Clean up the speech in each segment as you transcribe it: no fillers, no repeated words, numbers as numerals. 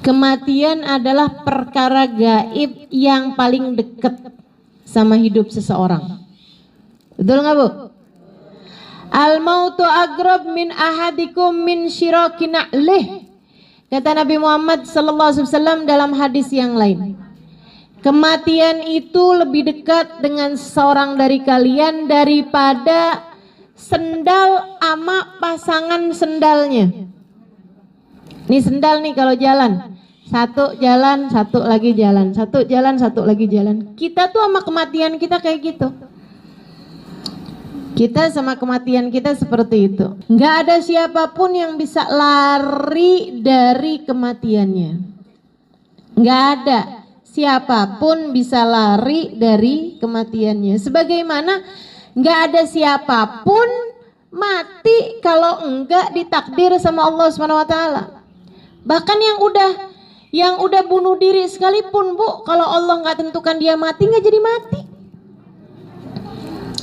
Kematian adalah perkara gaib yang paling dekat sama hidup seseorang. Betul nggak Bu? Al-mautu agrab min ahadikum min syiraki na'lih. Kata Nabi Muhammad SAW dalam hadis yang lain. Kematian itu lebih dekat dengan seorang dari kalian daripada sendal ama pasangan sendalnya. Ini sendal nih kalau jalan, satu jalan, satu lagi jalan, satu jalan, satu lagi jalan. Kita tuh sama kematian kita kayak gitu. Kita sama kematian kita seperti itu. Nggak ada siapapun yang bisa lari dari kematiannya. Nggak ada siapapun bisa lari dari kematiannya. Sebagaimana nggak ada siapapun mati kalau enggak ditakdir sama Allah SWT. Bahkan yang udah bunuh diri sekalipun Bu, kalau Allah nggak tentukan dia mati, nggak jadi mati.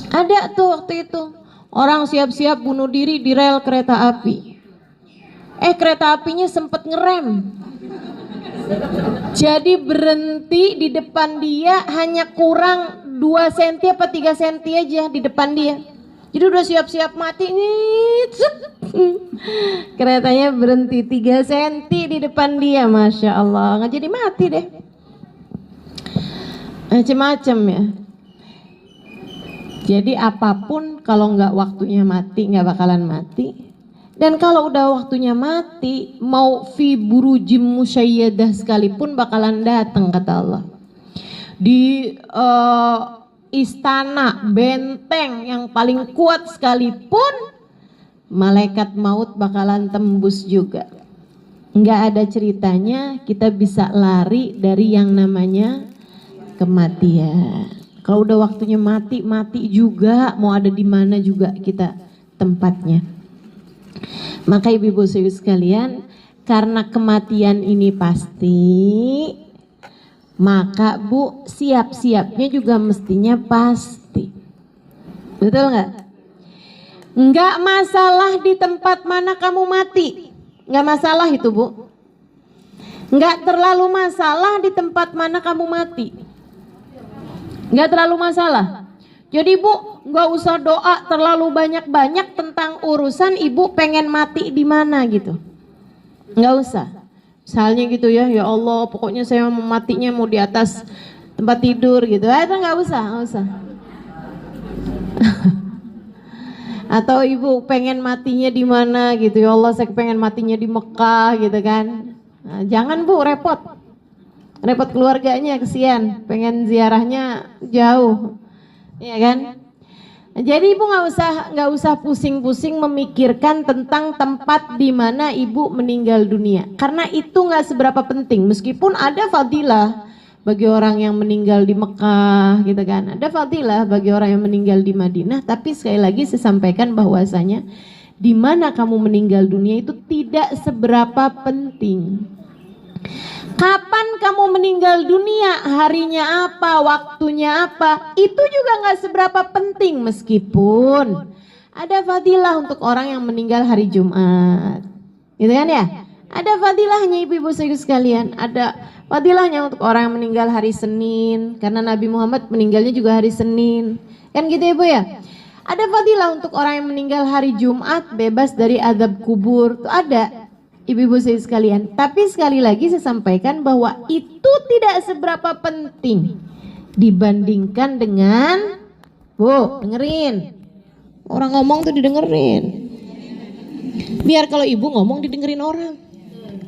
Ada tuh waktu itu orang siap-siap bunuh diri di rel kereta api. Kereta apinya sempet ngerem. Jadi berhenti di depan dia hanya kurang 2 cm apa 3 cm aja di depan dia. Jadi udah siap-siap mati nih. Keretanya berhenti 3 cm di depan dia, Masya Allah. Nggak jadi mati deh. Macem-macem ya. Jadi apapun kalau nggak waktunya mati nggak bakalan mati. Dan kalau udah waktunya mati, mau fi burujim musyayyadah sekalipun bakalan datang kata Allah. Di istana, benteng yang paling kuat sekalipun, malaikat maut bakalan tembus juga. Nggak ada ceritanya kita bisa lari dari yang namanya kematian. Kalau udah waktunya mati, mati juga. Mau ada di mana juga kita tempatnya. Maka ibu-ibu sekalian, karena kematian ini pasti, maka Bu siap-siapnya juga mestinya pasti. Betul nggak? Nggak masalah di tempat mana kamu mati, nggak masalah itu Bu. Nggak terlalu masalah di tempat mana kamu mati, nggak terlalu masalah. Jadi Bu nggak usah doa terlalu banyak-banyak tentang urusan Ibu pengen mati di mana gitu, nggak usah. Misalnya gitu ya, ya Allah pokoknya saya mau matinya mau di atas tempat tidur gitu, itu nggak usah. Atau Ibu pengen matinya di mana gitu, ya Allah saya pengen matinya di Mekah gitu kan. Nah, jangan Bu, repot keluarganya, kesian, pengen ziarahnya jauh, ya kan. Jadi Ibu nggak usah pusing-pusing memikirkan tentang tempat di mana Ibu meninggal dunia, karena itu nggak seberapa penting. Meskipun ada fadilah bagi orang yang meninggal di Mekah gitu kan, ada fadilah bagi orang yang meninggal di Madinah, tapi sekali lagi saya sampaikan bahwasanya di mana kamu meninggal dunia itu tidak seberapa penting. Kapan kamu meninggal dunia, harinya apa, waktunya apa, itu juga nggak seberapa penting. Meskipun ada fadilah untuk orang yang meninggal hari Jumat, gitu kan ya. Ada fadilahnya ibu-ibu sekalian, ada fadilahnya untuk orang yang meninggal hari Senin, karena Nabi Muhammad meninggalnya juga hari Senin, kan gitu ya Bu ya. Ada fadilah untuk orang yang meninggal hari Jumat, bebas dari azab kubur, tuh ada. Ibu-ibu sekalian, tapi sekali lagi saya sampaikan bahwa itu tidak seberapa penting dibandingkan dengan, Bu, dengerin, orang ngomong tuh didengerin. Biar kalau ibu ngomong didengerin orang,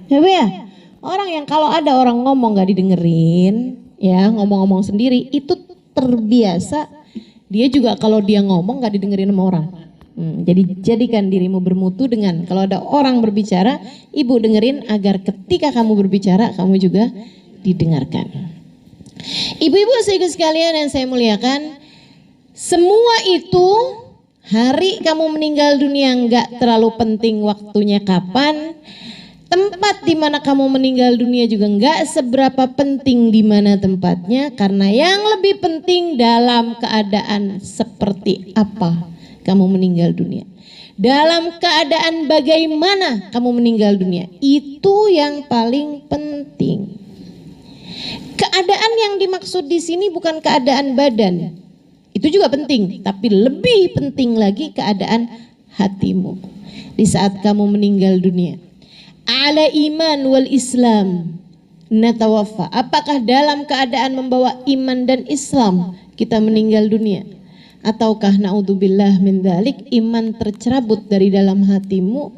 ya Bu ya. Orang yang kalau ada orang ngomong gak didengerin, ya ngomong-ngomong sendiri, itu terbiasa. Dia juga kalau dia ngomong gak didengerin sama orang. Jadi jadikan dirimu bermutu dengan kalau ada orang berbicara, ibu dengerin agar ketika kamu berbicara kamu juga didengarkan. Ibu-ibu sekalian yang saya muliakan, semua itu hari kamu meninggal dunia nggak terlalu penting waktunya kapan, tempat di mana kamu meninggal dunia juga nggak seberapa penting di mana tempatnya, karena yang lebih penting dalam keadaan seperti apa kamu meninggal dunia. dalam keadaan bagaimana kamu meninggal dunia. Itu yang paling penting. Keadaan yang dimaksud di sini bukan keadaan badan. Itu juga penting, tapi lebih penting lagi keadaan hatimu di saat kamu meninggal dunia. Ala iman wal Islam natawaffa. Apakah dalam keadaan membawa iman dan Islam kita meninggal dunia? Ataukah naudzubillah min dzalik, iman tercerabut dari dalam hatimu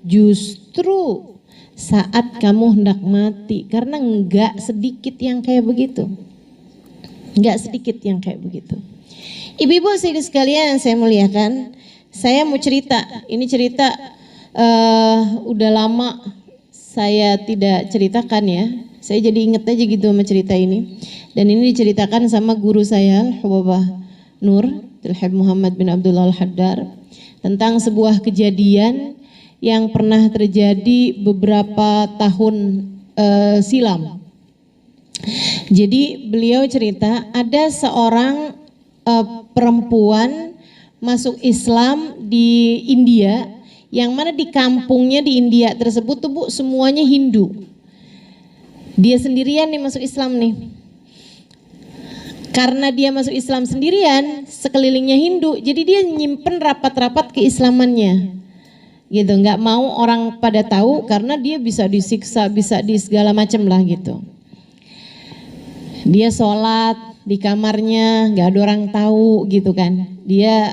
justru saat kamu hendak mati? Karena enggak sedikit yang kayak begitu. Enggak sedikit yang kayak begitu. Ibu-ibu sekalian yang saya muliakan, saya mau cerita. Ini cerita udah lama saya tidak ceritakan ya. Saya jadi inget aja gitu sama cerita ini. Dan ini diceritakan sama guru saya, Hubabah Nur, Habib Muhammad bin Abdullah Al-Haddar, tentang sebuah kejadian yang pernah terjadi beberapa tahun silam. Jadi beliau cerita ada seorang perempuan masuk Islam di India, yang mana di kampungnya di India tersebut tuh Bu semuanya Hindu. Dia sendirian nih masuk Islam nih. Karena dia masuk Islam sendirian, sekelilingnya Hindu, jadi dia nyimpen rapat-rapat keislamannya. Gitu, nggak mau orang pada tahu karena dia bisa disiksa, bisa di segala macam lah gitu. Dia sholat di kamarnya, nggak ada orang tahu gitu kan. Dia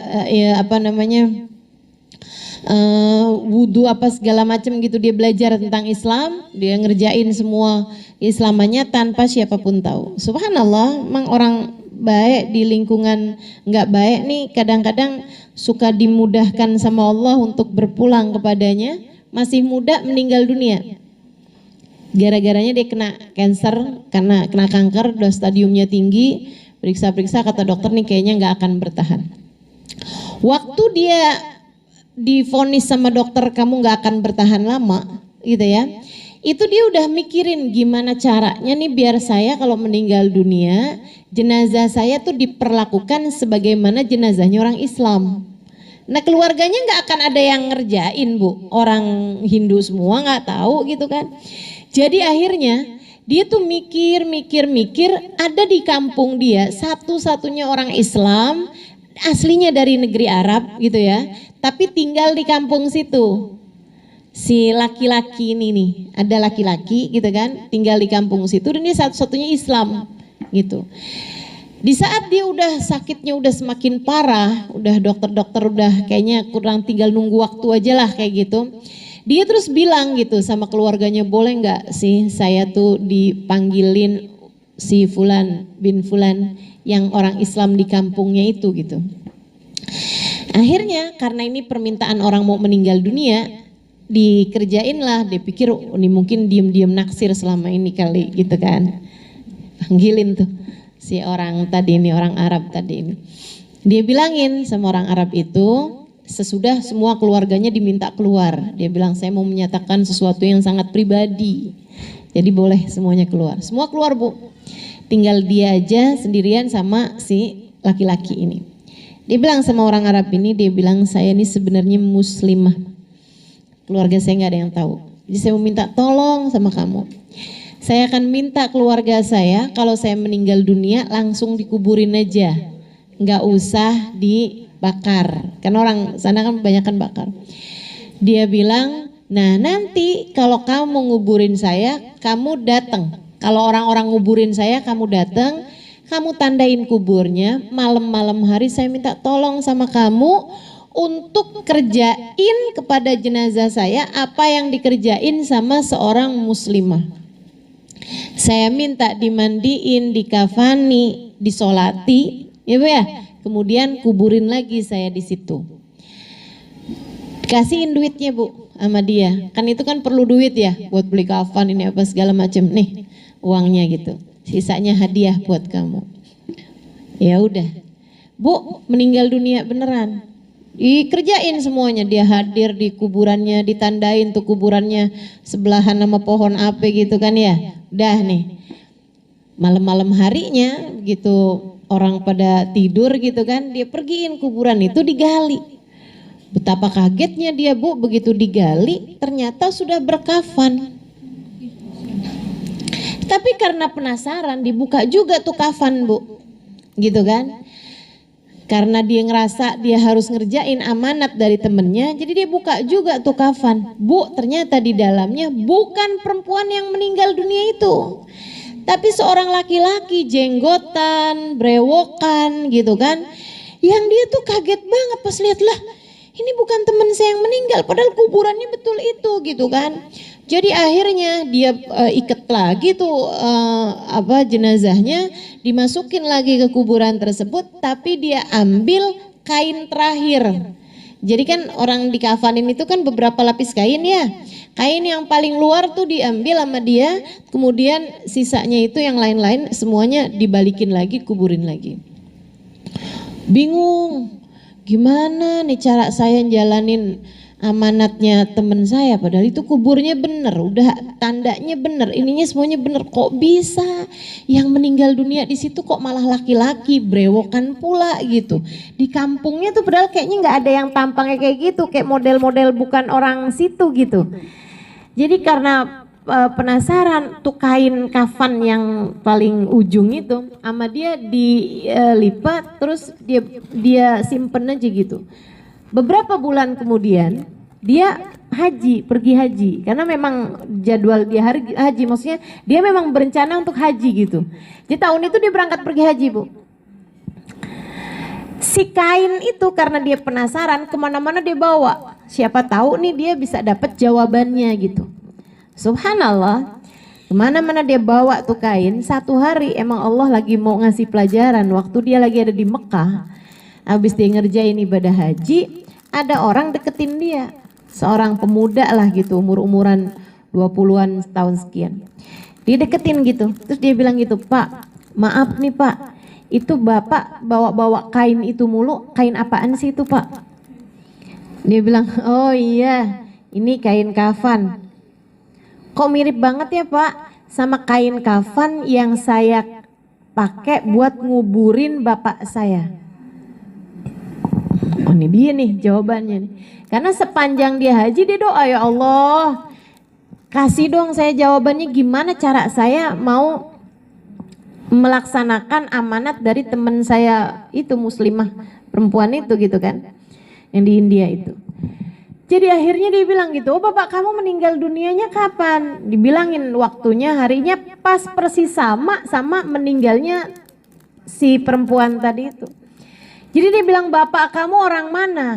wudhu apa segala macam gitu, dia belajar tentang Islam, dia ngerjain semua Islamannya tanpa siapapun tahu. Subhanallah, memang orang baik di lingkungan nggak baik nih kadang-kadang suka dimudahkan sama Allah untuk berpulang kepadanya, masih muda meninggal dunia. Gara-garanya dia kena cancer, karena kena kanker, udah stadiumnya tinggi, periksa-periksa kata dokter nih kayaknya nggak akan bertahan. Waktu dia divonis sama dokter kamu nggak akan bertahan lama gitu ya, itu dia udah mikirin gimana caranya nih biar saya kalau meninggal dunia jenazah saya tuh diperlakukan sebagaimana jenazahnya orang Islam. Nah keluarganya nggak akan ada yang ngerjain Bu, orang Hindu semua nggak tahu gitu kan. Jadi akhirnya dia tuh mikir, ada di kampung dia satu-satunya orang Islam, aslinya dari negeri Arab gitu ya, tapi tinggal di kampung situ. Si laki-laki ini nih, ada laki-laki gitu kan, tinggal di kampung situ dan dia satu-satunya Islam gitu. Di saat dia udah sakitnya udah semakin parah, udah dokter-dokter udah kayaknya kurang tinggal nunggu waktu aja lah kayak gitu. Dia terus bilang gitu sama keluarganya, boleh nggak sih saya tuh dipanggilin si Fulan bin Fulan yang orang Islam di kampungnya itu gitu. Akhirnya karena ini permintaan orang mau meninggal dunia, dikerjain lah. Dia pikir oh, ini mungkin diem-diem naksir selama ini kali gitu kan. Panggilin tuh si orang tadi ini, orang Arab tadi ini. Dia bilangin sama orang Arab itu, sesudah semua keluarganya diminta keluar, dia bilang saya mau menyatakan sesuatu yang sangat pribadi, jadi boleh semuanya keluar. Semua keluar Bu, tinggal dia aja sendirian sama si laki-laki ini. Dia bilang sama orang Arab ini, dia bilang saya ini sebenarnya muslimah, keluarga saya nggak ada yang tahu, jadi saya mau minta tolong sama kamu. Saya akan minta keluarga saya kalau saya meninggal dunia langsung dikuburin aja, nggak usah dibakar, karena orang sana kan kebanyakan bakar. Dia bilang, nah nanti kalau kamu nguburin saya, kamu datang. Kalau orang-orang nguburin saya, kamu datang, kamu tandain kuburnya. Malam-malam hari saya minta tolong sama kamu untuk kerjain kepada jenazah saya apa yang dikerjain sama seorang muslimah. Saya minta dimandiin, dikafani, disolati, ya Bu ya. Kemudian kuburin lagi saya di situ. Kasihin duitnya Bu sama dia. Kan itu kan perlu duit ya buat beli kafan ini apa segala macam. Nih uangnya gitu. Sisanya hadiah buat kamu. Ya udah. Bu meninggal dunia beneran. Dikerjain semuanya, dia hadir di kuburannya, ditandain tuh kuburannya sebelahan sama pohon apa gitu kan ya. Udah nih. Malam-malam harinya gitu orang pada tidur gitu kan, dia pergiin kuburan itu digali. Betapa kagetnya dia, Bu, begitu digali ternyata sudah berkafan. Tapi karena penasaran dibuka juga tuh kafan, Bu. Gitu kan? Karena dia ngerasa dia harus ngerjain amanat dari temennya, jadi dia buka juga tuh kafan. Bu, ternyata di dalamnya bukan perempuan yang meninggal dunia itu, tapi seorang laki-laki jenggotan, brewokan gitu kan. Yang dia tuh kaget banget pas lihat, lah ini bukan teman saya yang meninggal, padahal kuburannya betul itu gitu kan. Jadi akhirnya dia ikat lagi tuh jenazahnya, dimasukin lagi ke kuburan tersebut, tapi dia ambil kain terakhir. Jadi kan orang dikafanin itu kan beberapa lapis kain ya. Kain yang paling luar tuh diambil sama dia, kemudian sisanya itu yang lain-lain semuanya dibalikin lagi, kuburin lagi. Bingung, gimana nih cara saya jalanin amanatnya temen saya, padahal itu kuburnya bener, udah tandanya bener, ininya semuanya bener, kok bisa yang meninggal dunia di situ kok malah laki-laki, brewokan pula gitu. Di kampungnya tuh padahal kayaknya nggak ada yang tampangnya kayak gitu, kayak model-model bukan orang situ gitu. Jadi karena penasaran, tuh kain kafan yang paling ujung itu sama dia dilipat, terus dia simpen aja gitu. Beberapa bulan kemudian dia pergi haji, karena memang jadwal dia haji, maksudnya dia memang berencana untuk haji gitu. Jadi tahun itu dia berangkat pergi haji, Bu. Si kain itu karena dia penasaran, kemana-mana dia bawa. Siapa tahu nih dia bisa dapat jawabannya gitu. Subhanallah, kemana-mana dia bawa tuh kain. Satu hari emang Allah lagi mau ngasih pelajaran, waktu dia lagi ada di Mekah, habis dia ngerjain ibadah haji, ada orang deketin dia, seorang pemuda lah gitu, umur-umuran 20-an tahun sekian. Dia deketin gitu, terus dia bilang gitu, Pak, maaf nih Pak, itu Bapak bawa-bawa kain itu mulu, kain apaan sih itu Pak? Dia bilang, oh iya, ini kain kafan. Kok mirip banget ya Pak sama kain kafan yang saya pakai buat nguburin bapak saya. Oh ini dia nih jawabannya nih. Karena sepanjang dia haji dia doa, ya Allah kasih dong saya jawabannya, gimana cara saya mau melaksanakan amanat dari teman saya itu, muslimah perempuan itu gitu kan, yang di India itu. Jadi akhirnya dia bilang gitu, oh bapak kamu meninggal dunianya kapan? Dibilangin waktunya, harinya pas persis sama meninggalnya si perempuan tadi itu. Jadi dia bilang, bapak kamu orang mana?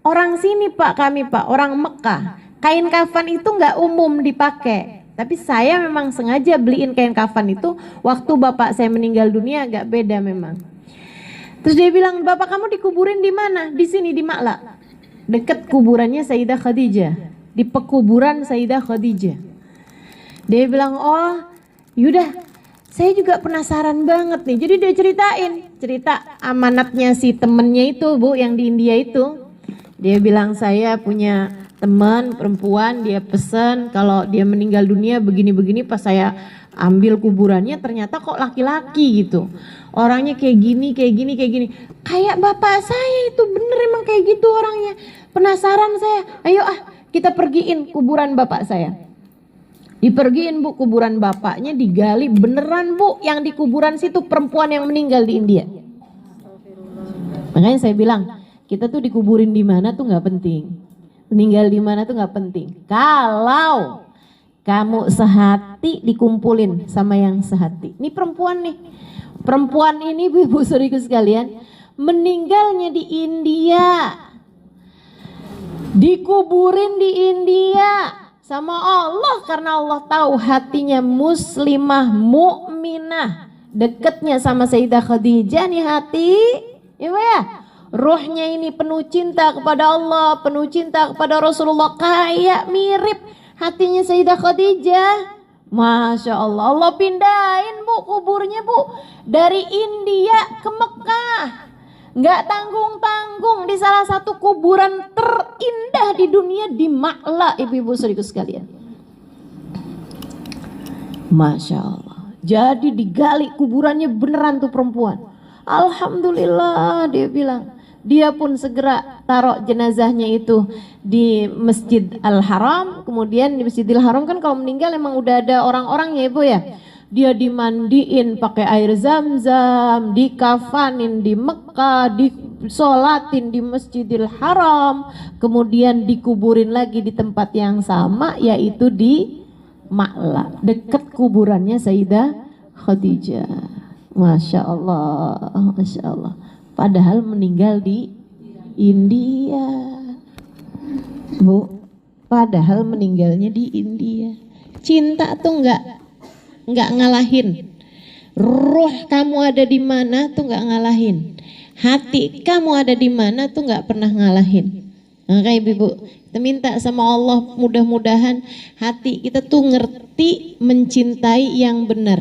Orang sini Pak, kami Pak, orang Mekah. Kain kafan itu nggak umum dipakai, tapi saya memang sengaja beliin kain kafan itu waktu bapak saya meninggal dunia, agak beda memang. Terus dia bilang, bapak kamu dikuburin di mana? Di sini di Ma'la, dekat kuburannya Sayyidah Khadijah, di pekuburan Sayyidah Khadijah. Dia bilang, oh yaudah, saya juga penasaran banget nih. Jadi dia cerita amanatnya si temennya itu, Bu, yang di India itu. Dia bilang, saya punya teman perempuan, dia pesan kalau dia meninggal dunia begini-begini, pas saya ambil kuburannya ternyata kok laki-laki gitu. Orangnya kayak gini. Kayak bapak saya itu, bener emang kayak gitu orangnya. Penasaran saya, ayo kita pergiin kuburan bapak saya. Dipergiin Bu, kuburan bapaknya digali, beneran Bu, yang di kuburan situ perempuan yang meninggal di India. Makanya saya bilang, kita tuh dikuburin di mana tuh nggak penting, meninggal di mana tuh nggak penting. Kalau kamu sehati dikumpulin sama yang sehati. Ini perempuan nih, perempuan ini ibu saudariku sekalian, meninggalnya di India, dikuburin di India sama Allah, karena Allah tahu hatinya muslimah mukminah, dekatnya sama Sayyidah Khadijah nih hati, ya ruhnya ini penuh cinta kepada Allah, penuh cinta kepada Rasulullah, kayak mirip hatinya Sayyidah Khadijah. Masya Allah, Allah pindahin Bu kuburnya Bu, dari India ke Mekah, nggak tanggung-tanggung, di salah satu kuburan terindah di dunia, di Ma'la, ibu-ibu saudariku sekalian. Masya Allah, jadi digali kuburannya beneran tuh perempuan. Alhamdulillah, dia bilang, dia pun segera taruh jenazahnya itu di Masjid Al-Haram. Kemudian di Masjidil Haram kan kalau meninggal emang udah ada orang-orang ya Ibu ya. Dia dimandiin pakai air zam-zam, dikafanin di Mekah, disolatin di Masjidil Haram, kemudian dikuburin lagi di tempat yang sama, yaitu di Ma'la, dekat kuburannya Sayyidah Khadijah. Masya Allah, Masya Allah. Padahal meninggal di India, Bu. Padahal meninggalnya di India. Cinta tuh nggak ngalahin. Roh kamu ada di mana tuh nggak ngalahin. Hati kamu ada di mana tuh nggak pernah ngalahin. Maka ibu-ibu, kita minta sama Allah mudah-mudahan hati kita tuh ngerti mencintai yang benar.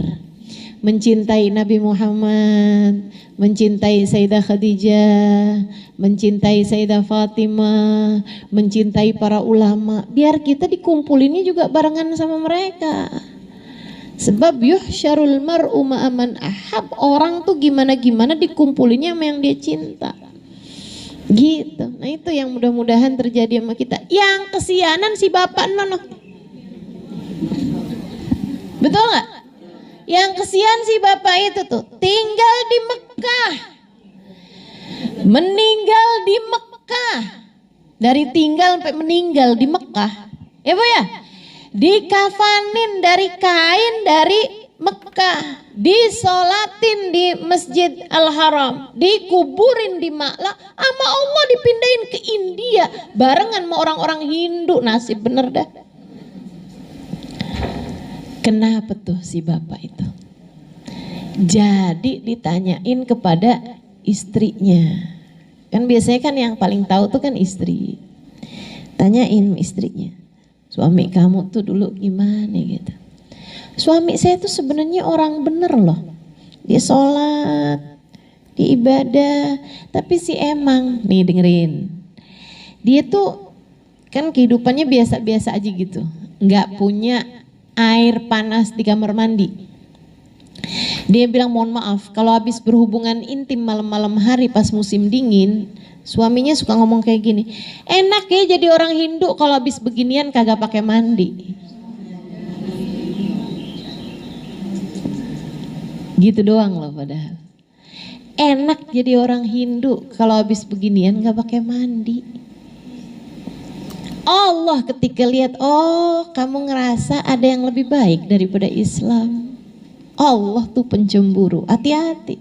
Mencintai Nabi Muhammad, mencintai Sayyidah Khadijah, mencintai Sayyidah Fatimah, mencintai para ulama. Biar kita dikumpulinnya juga barengan sama mereka. Sebab yuhsyarul mar'u ma'aman ahab, orang tuh gimana-gimana dikumpulinnya sama yang dia cinta. Gitu. Nah itu yang mudah-mudahan terjadi sama kita. Yang kesianan si bapak nono. Betul gak? Yang kesian si bapak itu tuh tinggal di Mekah, meninggal di Mekah, dari tinggal sampai meninggal di Mekah, ya Bu ya, dikafanin dari kain dari Mekah, disolatin di Masjid Al-Haram, dikuburin di Ma'la, sama Allah dipindahin ke India barengan sama orang-orang Hindu. Nasib bener dah. Kenapa tuh si bapak itu? Jadi ditanyain kepada istrinya. Kan biasanya kan yang paling tahu tuh kan istri. Tanyain istrinya, suami kamu tuh dulu gimana gitu. Suami saya tuh sebenarnya orang bener loh. Dia sholat, dia ibadah, tapi si emang, nih dengerin. Dia tuh kan kehidupannya biasa-biasa aja gitu. Nggak punya air panas di kamar mandi. Dia bilang mohon maaf kalau habis berhubungan intim malam-malam hari pas musim dingin, suaminya suka ngomong kayak gini, enak ya jadi orang Hindu kalau habis beginian kagak pakai mandi. Gitu doang loh padahal. Enak jadi orang Hindu kalau habis beginian gak pakai mandi. Allah ketika lihat, oh kamu ngerasa ada yang lebih baik daripada Islam. Allah tuh pencemburu, hati-hati.